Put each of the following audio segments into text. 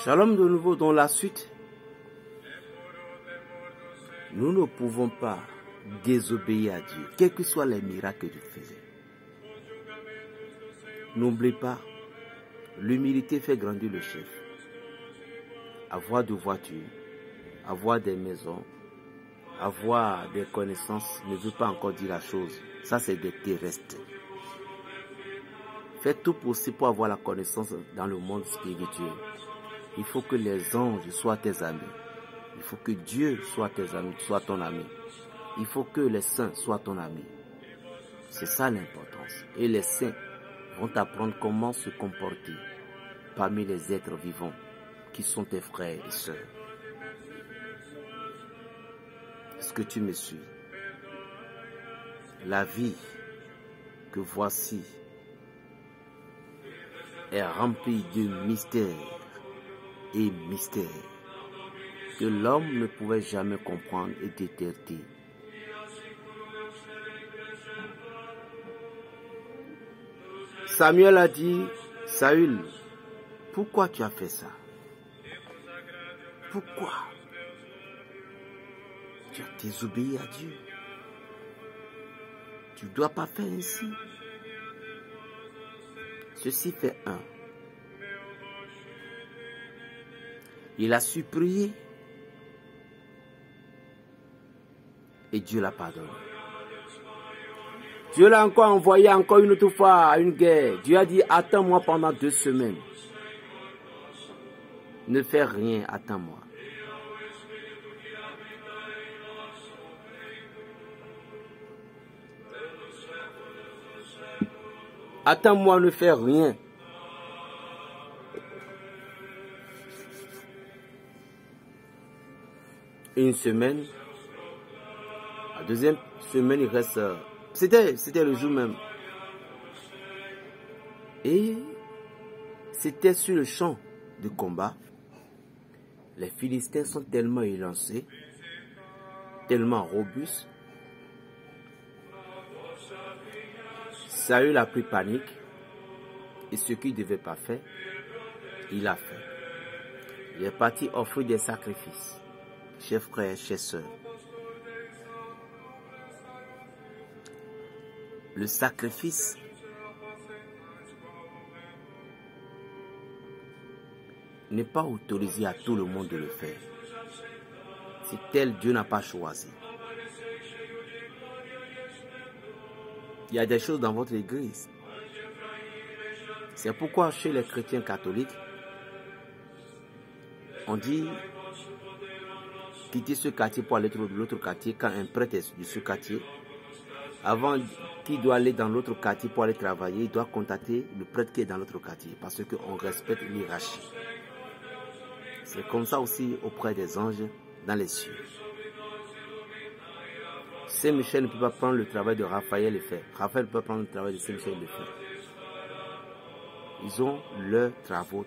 Shalom de nouveau dans la suite. Nous ne pouvons pas désobéir à Dieu, quels que soient les miracles que Dieu faisait. N'oublie pas, l'humilité fait grandir le chef. Avoir de voitures, avoir des maisons, avoir des connaissances ne veut pas encore dire la chose. Ça, c'est des terrestres. Fais tout possible pour avoir la connaissance dans le monde spirituel. Il faut que les anges soient tes amis. Il faut que Dieu soit tes amis, soit ton ami. Il faut que les saints soient ton ami. C'est ça l'importance. Et les saints vont t'apprendre comment se comporter parmi les êtres vivants qui sont tes frères et sœurs. Est-ce que tu me suis? La vie que voici est remplie de mystères et mystères que l'homme ne pouvait jamais comprendre et détecter. Samuel a dit, Saül, pourquoi tu as fait ça? Pourquoi? Tu as désobéi à Dieu. Tu ne dois pas faire ainsi. Ceci fait un. Il a su prier. Et Dieu l'a pardonné. Dieu l'a encore envoyé encore une autre fois à une guerre. Dieu a dit, attends-moi pendant 2 semaines. Ne fais rien, attends-moi. Attends-moi, ne fais rien. Une semaine. La deuxième semaine, il reste... C'était le jour même. Et c'était sur le champ de combat. Les Philistins sont tellement élancés, tellement robustes. Saül a pris panique. Et ce qu'il ne devait pas faire, il a fait. Il est parti offrir des sacrifices. Chers frères, chers sœurs. Le sacrifice n'est pas autorisé à tout le monde de le faire. C'est tel Dieu n'a pas choisi. Il y a des choses dans votre église. C'est pourquoi chez les chrétiens catholiques, on dit quitter ce quartier pour aller dans l'autre quartier quand un prêtre est de ce quartier. Avant qu'il doit aller dans l'autre quartier pour aller travailler, il doit contacter le prêtre qui est dans l'autre quartier parce qu'on respecte l'hiérarchie. C'est comme ça aussi auprès des anges dans les cieux. Saint-Michel ne peut pas prendre le travail de Raphaël et faire. Raphaël ne peut pas prendre le travail de Saint-Michel et le faire. Ils ont leurs travaux.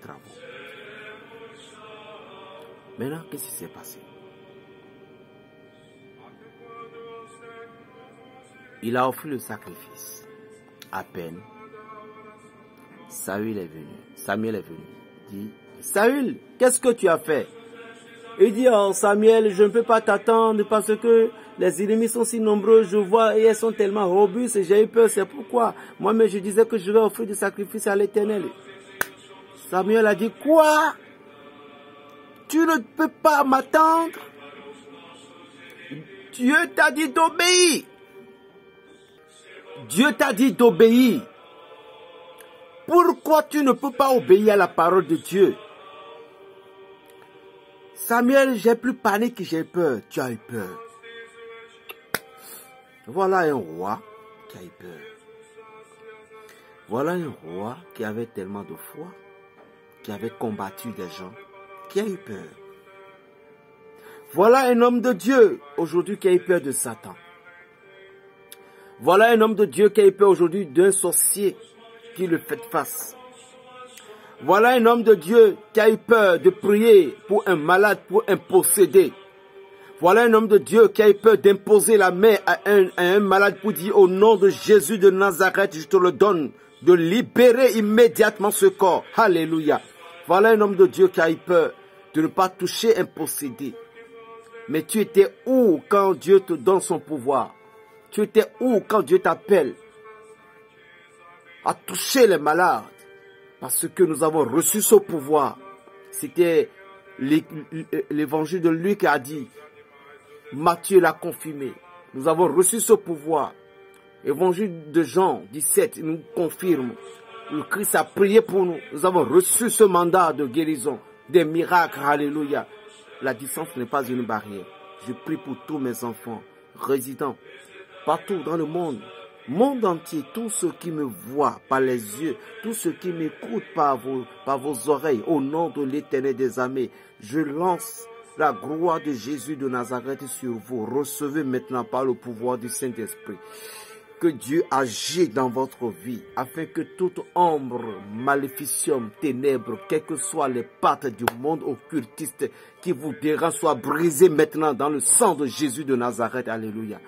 Maintenant, qu'est-ce qui s'est passé? Il a offert le sacrifice. À peine, Samuel est venu. Il dit, Saül, qu'est-ce que tu as fait? Il dit, oh Samuel, je ne peux pas t'attendre parce que les ennemis sont si nombreux, je vois, et elles sont tellement robustes, et j'ai eu peur, c'est pourquoi. Moi-même, je disais que je vais offrir du sacrifice à l'Éternel. Samuel a dit, quoi? Tu ne peux pas m'attendre? Dieu t'a dit d'obéir. Dieu t'a dit d'obéir. Pourquoi tu ne peux pas obéir à la parole de Dieu? Samuel, j'ai plus panique que j'ai peur. Tu as eu peur. Voilà un roi qui a eu peur. Voilà un roi qui avait tellement de foi, qui avait combattu des gens, qui a eu peur. Voilà un homme de Dieu aujourd'hui qui a eu peur de Satan. Voilà un homme de Dieu qui a eu peur aujourd'hui d'un sorcier qui le fait face. Voilà un homme de Dieu qui a eu peur de prier pour un malade, pour un possédé. Voilà un homme de Dieu qui a eu peur d'imposer la main à un malade pour dire au nom de Jésus de Nazareth, je te le donne, de libérer immédiatement ce corps. Alléluia. Voilà un homme de Dieu qui a eu peur de ne pas toucher un possédé. Mais tu étais où quand Dieu te donne son pouvoir? Tu étais où quand Dieu t'appelle à toucher les malades? Parce que nous avons reçu ce pouvoir. C'était l'évangile de Luc qui a dit. Matthieu l'a confirmé. Nous avons reçu ce pouvoir. Évangile de Jean 17 nous confirme. Le Christ a prié pour nous. Nous avons reçu ce mandat de guérison, des miracles. Alléluia. La distance n'est pas une barrière. Je prie pour tous mes enfants, résidents, partout dans le monde entier, tous ceux qui me voient par les yeux, tous ceux qui m'écoutent par vos oreilles, au nom de l'Éternel des armées, je lance la gloire de Jésus de Nazareth sur vous. Recevez maintenant par le pouvoir du Saint-Esprit. Que Dieu agisse dans votre vie, afin que toute ombre, maléficium, ténèbres, quelles que soient les pattes du monde occultiste qui vous dérange, soit brisée maintenant dans le sang de Jésus de Nazareth. Alléluia.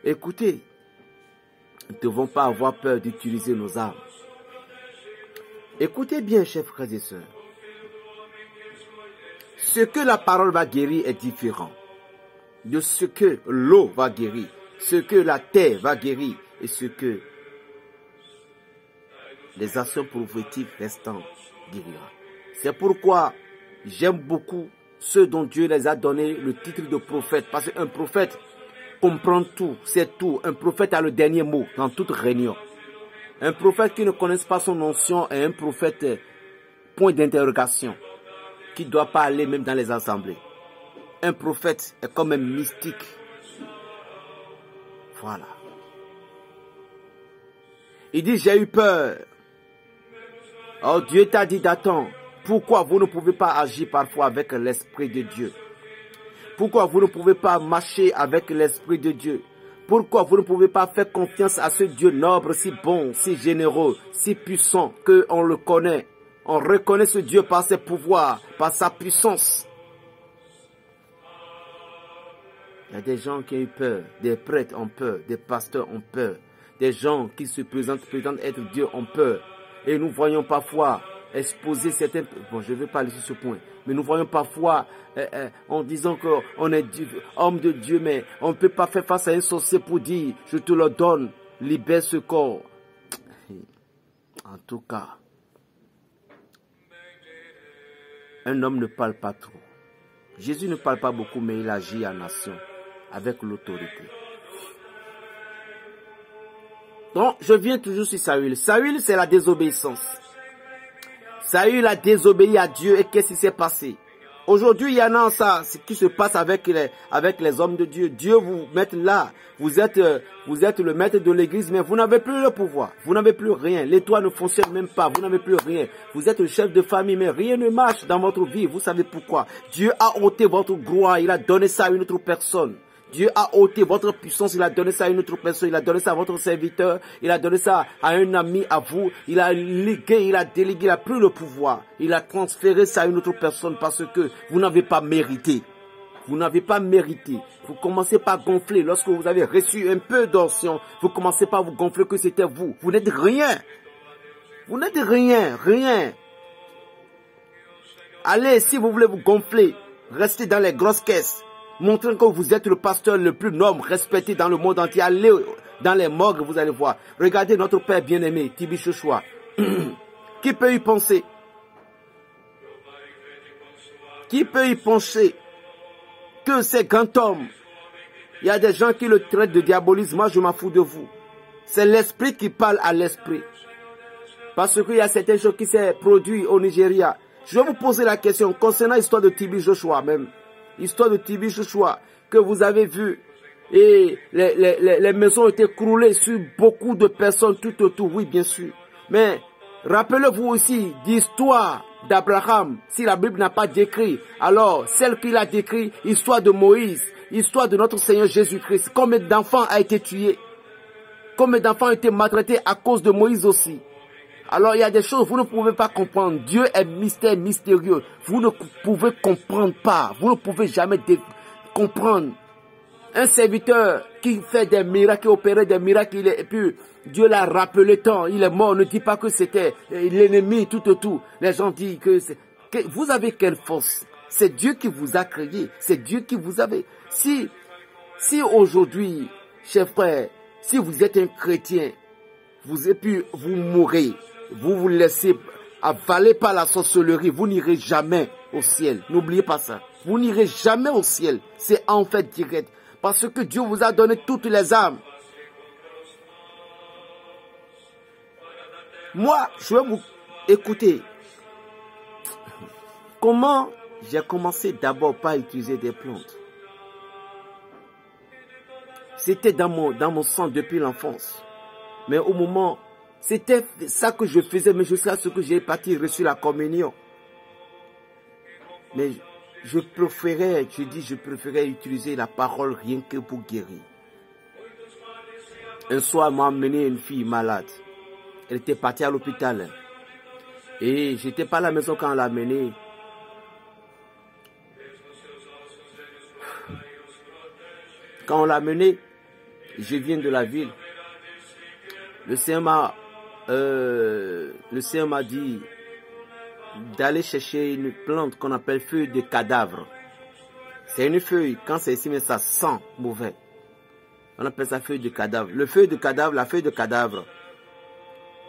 Écoutez, nous ne devons pas avoir peur d'utiliser nos armes. Écoutez bien, chers frères et sœurs. Ce que la parole va guérir est différent de ce que l'eau va guérir, ce que la terre va guérir et ce que les actions prophétiques restantes guérira. C'est pourquoi j'aime beaucoup ceux dont Dieu les a donné le titre de prophète. Parce qu'un prophète comprend tout, c'est tout. Un prophète a le dernier mot dans toute réunion. Un prophète qui ne connaît pas son onction est un prophète point d'interrogation, qui ne doit pas aller même dans les assemblées. Un prophète est comme un mystique. Voilà. Il dit, j'ai eu peur. Oh, Dieu t'a dit d'attendre. Pourquoi vous ne pouvez pas agir parfois avec l'Esprit de Dieu? Pourquoi vous ne pouvez pas marcher avec l'Esprit de Dieu? Pourquoi vous ne pouvez pas faire confiance à ce Dieu noble, si bon, si généreux, si puissant, qu'on le connaît? On reconnaît ce Dieu par ses pouvoirs, par sa puissance. Il y a des gens qui ont eu peur, des prêtres ont peur, des pasteurs ont peur, des gens qui se présentent être Dieu ont peur. Et nous voyons parfois exposer certains... Bon, je ne vais pas aller sur ce point, mais nous voyons parfois en disant qu'on est homme de Dieu, mais on ne peut pas faire face à un sorcier pour dire, je te le donne, libère ce corps. En tout cas, un homme ne parle pas trop. Jésus ne parle pas beaucoup, mais il agit en nation, avec l'autorité. Donc, je viens toujours sur Saül. Saül, c'est la désobéissance. Saül a désobéi à Dieu et qu'est-ce qui s'est passé? Aujourd'hui, il y en a ça, ce qui se passe avec les hommes de Dieu. Dieu vous met là. Vous êtes le maître de l'église, mais vous n'avez plus le pouvoir. Vous n'avez plus rien. L'étoile ne fonctionne même pas. Vous n'avez plus rien. Vous êtes le chef de famille, mais rien ne marche dans votre vie. Vous savez pourquoi? Dieu a ôté votre gloire. Il a donné ça à une autre personne. Dieu a ôté votre puissance, il a donné ça à une autre personne, il a donné ça à votre serviteur, il a donné ça à un ami, à vous, il a légué, il a délégué, il a pris le pouvoir, il a transféré ça à une autre personne parce que vous n'avez pas mérité. Vous n'avez pas mérité. Vous commencez par gonfler. Lorsque vous avez reçu un peu d'onction, vous commencez par vous gonfler que c'était vous. Vous n'êtes rien. Vous n'êtes rien, rien. Allez, si vous voulez vous gonfler, restez dans les grosses caisses. Montrez que vous êtes le pasteur le plus noble, respecté dans le monde entier. Allez dans les morgues, vous allez voir. Regardez notre père bien-aimé, Tibi Joshua. Qui peut y penser? Qui peut y penser que ces grands hommes, il y a des gens qui le traitent de diabolisme. Moi, je m'en fous de vous. C'est l'esprit qui parle à l'esprit. Parce qu'il y a certaines choses qui s'est produites au Nigeria. Je vais vous poser la question concernant l'histoire de Tibi Joshua même. Histoire de Tibi Joshua que vous avez vu. Et les maisons ont été croulées sur beaucoup de personnes tout autour. Oui, bien sûr. Mais rappelez-vous aussi d'histoire d'Abraham. Si la Bible n'a pas décrit, alors celle qu'il a décrit, histoire de Moïse, histoire de notre Seigneur Jésus-Christ. Combien d'enfants a été tués? Combien d'enfants ont été maltraités à cause de Moïse aussi? Alors il y a des choses que vous ne pouvez pas comprendre. Dieu est mystérieux. Vous ne pouvez comprendre pas. Vous ne pouvez jamais comprendre. Un serviteur qui fait des miracles, qui opérait des miracles, et puis Dieu l'a rappelé tant, il est mort. Ne dis pas que c'était l'ennemi, tout autour. Les gens disent que vous avez quelle force? C'est Dieu qui vous a créé, c'est Dieu qui vous avait. Si aujourd'hui, chers frères, si vous êtes un chrétien, et puis vous mourrez, vous vous laissez avaler par la sorcellerie, vous n'irez jamais au ciel. N'oubliez pas ça. Vous n'irez jamais au ciel. C'est en fait direct. Parce que Dieu vous a donné toutes les âmes. Moi, je vais vous écouter. Comment j'ai commencé d'abord par utiliser des plantes? C'était dans mon sang depuis l'enfance. Mais au moment, c'était ça que je faisais, mais jusqu'à ce que j'ai parti reçu la communion. Mais je préférais utiliser la parole rien que pour guérir. Un soir, m'a emmené une fille malade. Elle était partie à l'hôpital. Et j'étais pas à la maison quand on l'a amenée. Quand on l'a amenée, je viens de la ville. Le Seigneur m'a dit d'aller chercher une plante qu'on appelle feuille de cadavre. C'est une feuille, quand c'est ici, mais ça sent mauvais. On appelle ça feuille de cadavre. La feuille de cadavre,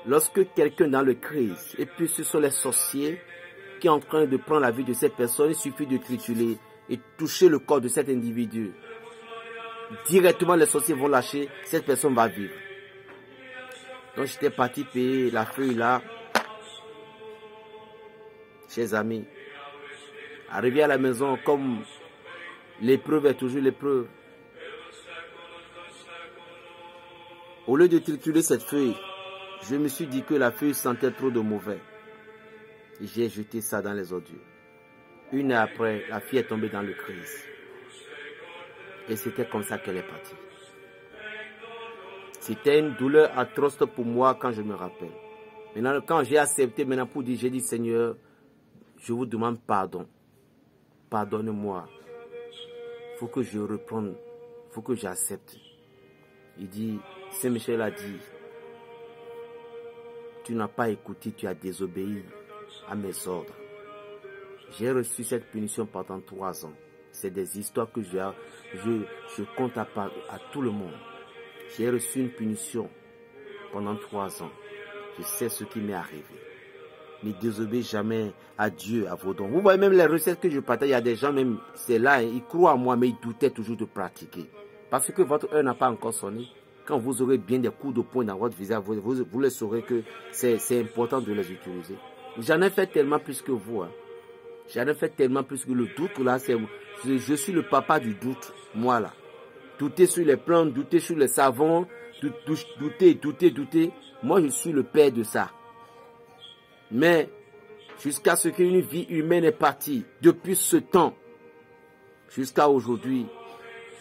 lorsque quelqu'un dans le crise, et puis ce sont les sorciers qui sont en train de prendre la vie de cette personne, il suffit de triturer et toucher le corps de cet individu. Directement, les sorciers vont lâcher, cette personne va vivre. Donc j'étais parti payer la feuille là. Chers amis, arrivé à la maison, comme l'épreuve est toujours l'épreuve, au lieu de triturer cette feuille, je me suis dit que la feuille sentait trop de mauvais. Et j'ai jeté ça dans les ordures. Une heure après, la fille est tombée dans le crise. Et c'était comme ça qu'elle est partie. C'était une douleur atroce pour moi quand je me rappelle. Maintenant, quand j'ai accepté, j'ai dit, Seigneur, je vous demande pardon. Pardonne-moi. Il faut que je reprenne. Il faut que j'accepte. Il dit, Saint-Michel a dit, tu n'as pas écouté, tu as désobéi à mes ordres. J'ai reçu cette punition pendant 3 ans. C'est des histoires que je compte à tout le monde. J'ai reçu une punition pendant 3 ans. Je sais ce qui m'est arrivé. Ne désobéissez jamais à Dieu, à vos dons. Vous voyez même les recettes que je partage, il y a des gens même, c'est là, ils croient en moi, mais ils doutaient toujours de pratiquer. Parce que votre heure n'a pas encore sonné. Quand vous aurez bien des coups de poing dans votre visage, vous le saurez que c'est important de les utiliser. J'en ai fait tellement plus que vous. Hein. J'en ai fait tellement plus que le doute. Là, je suis le papa du doute, moi là. Douter sur les plantes, douter sur les savons, douter. Moi, je suis le père de ça. Mais, jusqu'à ce qu'une vie humaine est partie, depuis ce temps, jusqu'à aujourd'hui,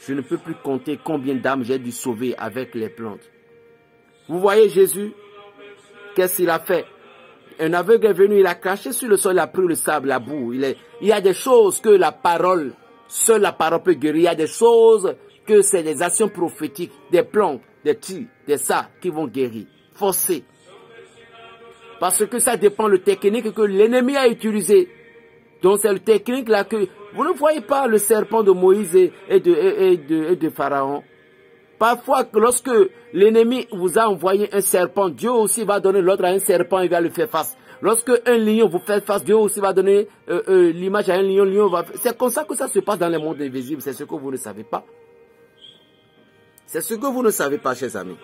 je ne peux plus compter combien d'âmes j'ai dû sauver avec les plantes. Vous voyez Jésus, qu'est-ce qu'il a fait? Un aveugle est venu, il a craché sur le sol, il a pris le sable, la boue. Il y a des choses que seule la parole peut guérir. Il y a des choses que c'est des actions prophétiques, des plantes, des tirs, des ça qui vont guérir. Forcez. Parce que ça dépend de la technique que l'ennemi a utilisée. Donc c'est la technique là que... Vous ne voyez pas le serpent de Moïse et de Pharaon. Parfois, lorsque l'ennemi vous a envoyé un serpent, Dieu aussi va donner l'ordre à un serpent et va le faire face. Lorsque un lion vous fait face, Dieu aussi va donner l'image à un lion. C'est comme ça que ça se passe dans le monde invisible. C'est ce que vous ne savez pas. C'est ce que vous ne savez pas, chers amis.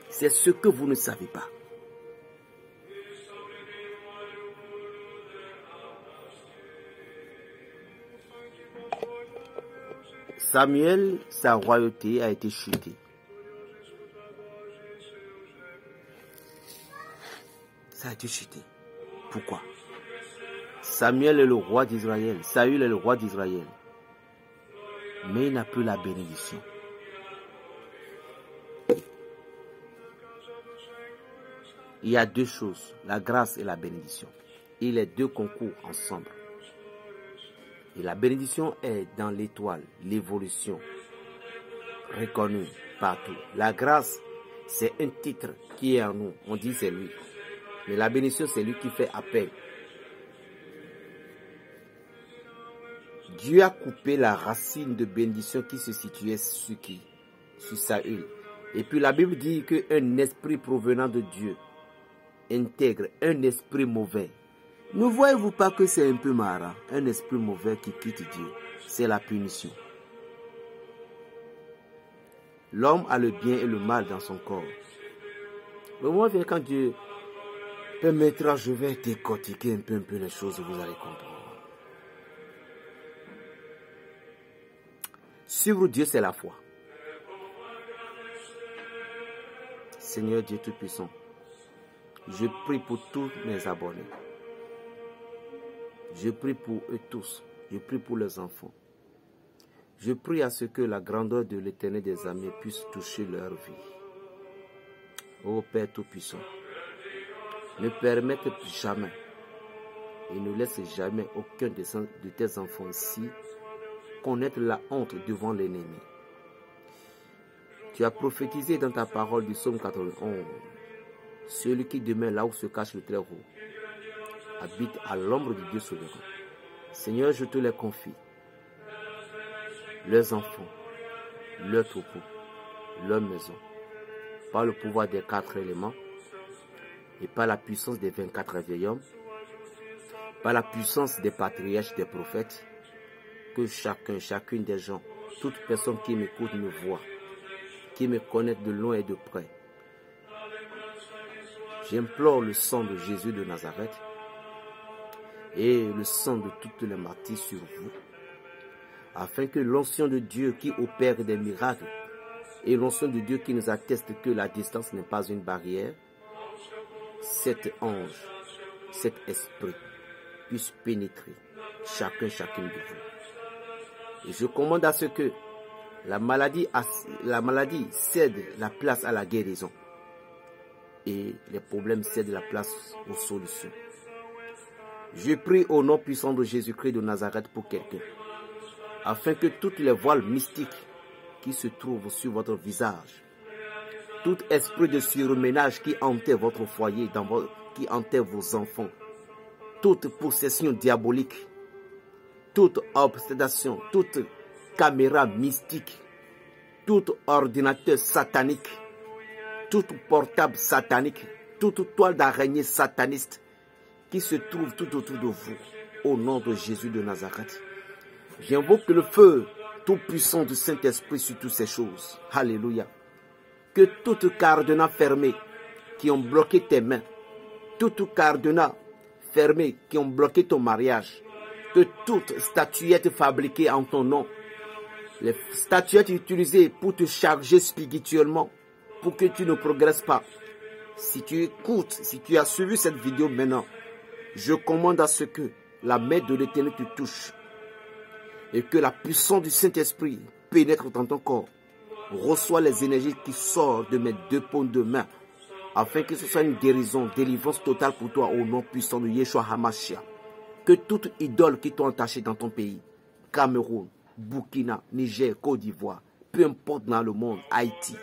C'est ce que vous ne savez pas. Samuel, sa royauté a été chutée. Ça a été chuté. Pourquoi? Samuel est le roi d'Israël. Saül est le roi d'Israël. Mais il n'a plus la bénédiction. Il y a deux choses, la grâce et la bénédiction. Et les deux concourent ensemble. Et la bénédiction est dans l'étoile, l'évolution, reconnue partout. La grâce, c'est un titre qui est en nous. On dit c'est lui. Mais la bénédiction, c'est lui qui fait appel. Dieu a coupé la racine de bénédiction qui se situait sur qui? Sur Saül. Et puis la Bible dit qu'un esprit provenant de Dieu intègre un esprit mauvais. Ne voyez-vous pas que c'est un peu marrant? Un esprit mauvais qui quitte Dieu, c'est la punition. L'homme a le bien et le mal dans son corps. Le moment vient quand Dieu permettra, je vais décortiquer un peu les choses, vous allez comprendre. Suivre Dieu, c'est la foi. Seigneur Dieu Tout-Puissant, je prie pour tous mes abonnés. Je prie pour eux tous. Je prie pour leurs enfants. Je prie à ce que la grandeur de l'Éternel des armées puisse toucher leur vie. Ô Père Tout-Puissant, ne permette jamais et ne laisse jamais aucun de tes enfants ici connaître la honte devant l'ennemi. Tu as prophétisé dans ta parole du psaume 91. Celui qui demeure là où se cache le Très-Haut habite à l'ombre du Dieu souverain. Seigneur, je te les confie. Leurs enfants, leurs troupeaux, leurs maisons, par le pouvoir des 4 éléments et par la puissance des 24 vieils hommes, par la puissance des patriarches, des prophètes, que chacune des gens, toute personne qui m'écoute me voit, qui me connaît de loin et de près. J'implore le sang de Jésus de Nazareth et le sang de toutes les martyrs sur vous, afin que l'onction de Dieu qui opère des miracles et l'onction de Dieu qui nous atteste que la distance n'est pas une barrière, cet ange, cet esprit puisse pénétrer chacune de vous. Et je commande à ce que la maladie cède la place à la guérison et les problèmes cèdent la place aux solutions. Je prie au nom puissant de Jésus-Christ de Nazareth pour quelqu'un, afin que toutes les voiles mystiques qui se trouvent sur votre visage, tout esprit de surménage qui enterre votre foyer, qui enterre vos enfants, toute possession diabolique, toute obstination, toute caméra mystique, tout ordinateur satanique, tout portable satanique, toute toile d'araignée sataniste qui se trouve tout autour de vous, au nom de Jésus de Nazareth. J'invoque le feu tout-puissant du Saint-Esprit sur toutes ces choses. Alléluia. Que toute cadenas fermée qui ont bloqué tes mains, toute cadenas fermée qui ont bloqué ton mariage, que toute statuette fabriquée en ton nom, les statuettes utilisées pour te charger spirituellement, pour que tu ne progresses pas. Si tu écoutes, si tu as suivi cette vidéo maintenant, je commande à ce que la main de l'Éternel te touche et que la puissance du Saint-Esprit pénètre dans ton corps. Reçois les énergies qui sortent de mes 2 paumes de main, afin que ce soit une guérison, délivrance totale pour toi au nom puissant de Yeshua HaMashiach. Que toute idole qui t'a entaché dans ton pays, Cameroun, Burkina, Niger, Côte d'Ivoire, peu importe dans le monde, Haïti,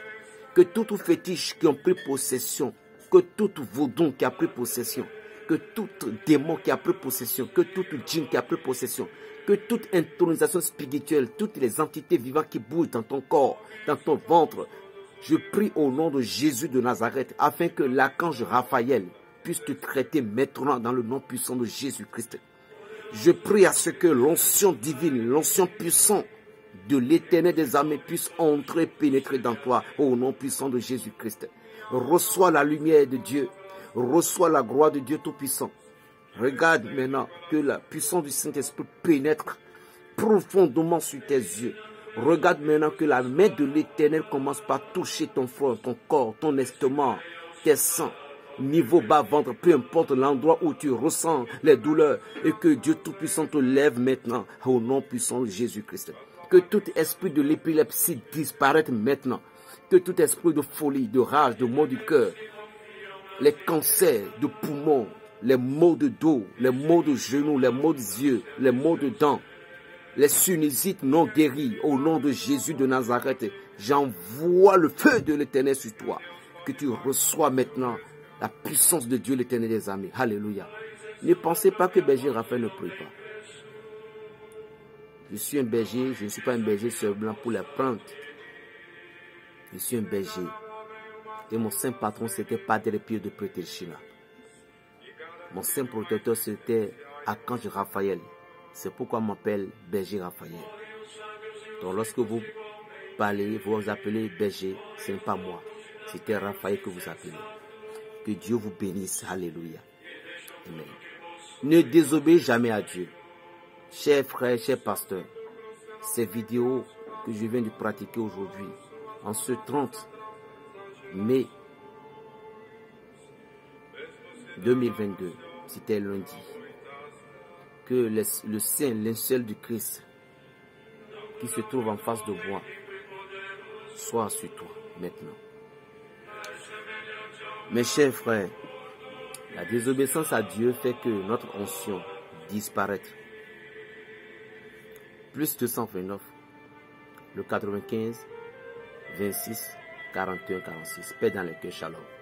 que tout fétiche qui ont pris possession, que tout vaudou qui a pris possession, que tout démon qui a pris possession, que tout djinn qui a pris possession, que toute intronisation spirituelle, toutes les entités vivantes qui bougent dans ton corps, dans ton ventre, je prie au nom de Jésus de Nazareth, afin que l'archange Raphaël puisse te traiter maintenant dans le nom puissant de Jésus-Christ. Je prie à ce que l'onction divine, l'onction puissante de l'Éternel des armées puisse entrer, pénétrer dans toi au nom puissant de Jésus-Christ. Reçois la lumière de Dieu, reçois la gloire de Dieu Tout-Puissant. Regarde maintenant que la puissance du Saint-Esprit pénètre profondément sur tes yeux. Regarde maintenant que la main de l'Éternel commence par toucher ton front, ton corps, ton estomac, tes seins, niveau bas ventre, peu importe l'endroit où tu ressens les douleurs, et que Dieu Tout-Puissant te lève maintenant au nom puissant de Jésus-Christ. Que tout esprit de l'épilepsie disparaisse maintenant. Que tout esprit de folie, de rage, de maux du cœur, les cancers de poumons, les maux de dos, les maux de genoux, les maux de yeux, les maux de dents, les Sunnites non guéris, au nom de Jésus de Nazareth, j'envoie le feu de l'Éternel sur toi. Que tu reçois maintenant la puissance de Dieu l'Éternel des armées. Alléluia. Ne pensez pas que berger Raphaël ne prie pas. Je suis un berger, je ne suis pas un berger sur blanc pour les plantes. Je suis un berger. Et mon saint patron, c'était Padre Pio de Pietrelcina. Mon saint protecteur, c'était Archange Raphaël. C'est pourquoi on m'appelle berger Raphaël. Donc lorsque vous parlez, vous vous appelez berger, ce n'est pas moi. C'était Raphaël que vous appelez. Que Dieu vous bénisse. Alléluia. Amen. Ne désobéissez jamais à Dieu. Chers frères, chers pasteurs, ces vidéos que je viens de pratiquer aujourd'hui, en ce 30 mai 2022, c'était lundi, que le sein, linceul du Christ qui se trouve en face de moi soit sur toi maintenant. Mes chers frères, la désobéissance à Dieu fait que notre onction disparaît. Plus 229, le 95, 26, 41, 46. Paix dans les cœurs, shalom.